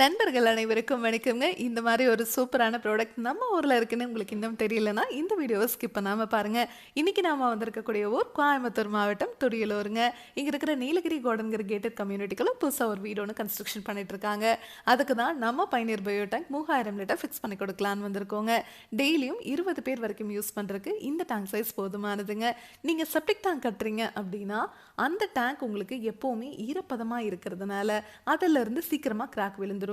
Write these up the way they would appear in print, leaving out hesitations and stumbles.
நண்பர்கள் அனைவருக்கும் வணக்கம்ங்க. இந்த மாதிரி ஒரு சூப்பரான ப்ராடக்ட் நம்ம ஊர்ல இருக்குன்னு உங்களுக்கு இன்னும் தெரியலன்னா, இந்த வீடியோவை ஸ்கிப் பண்ணாம பாருங்க. இன்னைக்கு நாம வந்திருக்கக்கூடிய ஊர் கோயம்புத்தூர் மாவட்டம் துடியலூருங்க. இங்க இருக்கிற நீலகிரி கார்டன்கிற கேட்டட் கம்யூனிட்டிக்குள்ள புதுசா ஒரு வீடு ஒன்று கன்ஸ்ட்ரக்ஷன் பண்ணிட்டு இருக்காங்க. அதுக்கு தான் நம்ம Pioneer bio tank 3000 litre fix பண்ணி கொடுக்கலான்னு வந்திருக்கோங்க. டெய்லியும் 20 பேர் வரைக்கும் யூஸ் பண்றதுக்கு இந்த டேங்க் சைஸ் போதுமானதுங்க. நீங்க செப்டிக் டேங்க் கட்டுறீங்க அப்படின்னா அந்த டேங்க் உங்களுக்கு எப்பவுமே ஈரப்பதமா இருக்கிறதுனால அதுல இருந்து சீக்கிரமா கிராக் விழுந்துருங்க.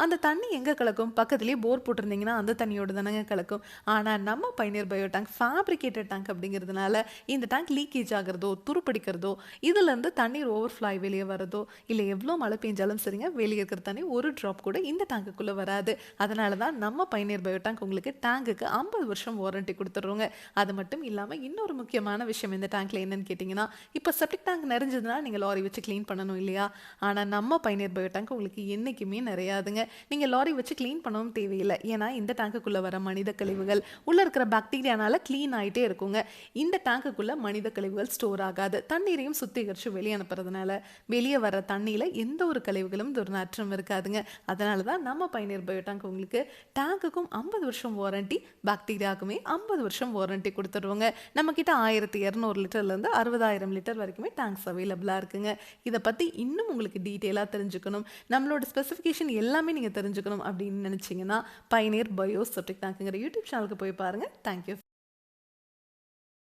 அந்த தண்ணி எங்க கலக்கும்? பக்கத்துலயே போர் போட்டிருந்தீங்கன்னா அந்த தண்ணியோட தானங்க கலக்கும். ஆனா நம்ம Pioneer bio tank fabricated tank அப்படிங்கிறதுனால இந்த டேங்க் லீக்கேஜ் ஆகிறதோ துருப்பிடிக்கிறதோ இதுல இருந்து தண்ணீர் ஓவர்ஃப்ளோ ஆகி வெளியே வரதோ இல்ல எவ்வளோ மழை பெஞ்சாலும் சரிங்க, வெளியே இருக்கிற தண்ணி ஒரு டிராப் கூட இந்த டேங்குக்குள்ள வராது. அதனால தான் நம்ம பைனியர் பயோ டேங்க் உங்களுக்கு டேங்குக்கு 50 வருஷம் வாரண்டி கொடுத்துட்றோங்க. அது மட்டும் இல்லாம இன்னொரு முக்கியமான விஷயம் இந்த டேங்க்ல என்னன்னு கேட்டிங்கன்னா, இப்போ செப்டிக் டேங்க் நிறைஞ்சதுன்னா நீங்க லாரி வச்சு க்ளீன் பண்ணணும் இல்லையா? ஆனா நம்ம பைனியர் பயோ டேங்க் உங்களுக்கு என்னைக்குமே நிறையாதுங்க. நீங்க லாரி வச்சு க்ளீன் பண்ணவும் தேவையில்லை. ஏன்னா இந்த டேங்குக்குள்ள வர மனித கழிவுகள் உள்ள இருக்கிற பாக்டீரியானால க்ளீன் ஆயிட்டே இருக்குங்க. இந்த டேங்குக்குள்ள மனித கழிவுகள் ஸ்டோர் ஆகாது. தண்ணீரையும் சுத்திகரிச்சு வெளியே அனுப்புறதுனால வெளியே வர தண்ணியில எந்த ஒரு கழிவுகளும் துர்நாற்றம் இருக்காதுங்க. அதனால தான் நம்ம பைனியர் பயோ டேங்க் உங்களுக்கு டேங்குக்கும் 50 வருஷம் வாரண்டி, பாக்டீரியாவுக்குமே 50 வருஷம் வாரண்டி கொடுத்துருவோங்க. நம்ம கிட்ட 1200 லிட்டர்லேருந்து 60,000 லிட்டர் வரைக்குமே டேங்க்ஸ் அவைலபிளாக இருக்குங்க. இதை பற்றி இன்னும் உங்களுக்கு டீட்டெயிலாக தெரிஞ்சுக்கணும், நம்மளோட ஸ்பெசிஃபிகேஷன் எல்லாமே நீங்கள் தெரிஞ்சுக்கணும் அப்படின்னு நினச்சிங்கன்னா பைனியர் பயோ செப்டிக் டேங்க்குங்கிற யூடியூப் சேனலுக்கு போய் பாருங்கள். தேங்க்யூ.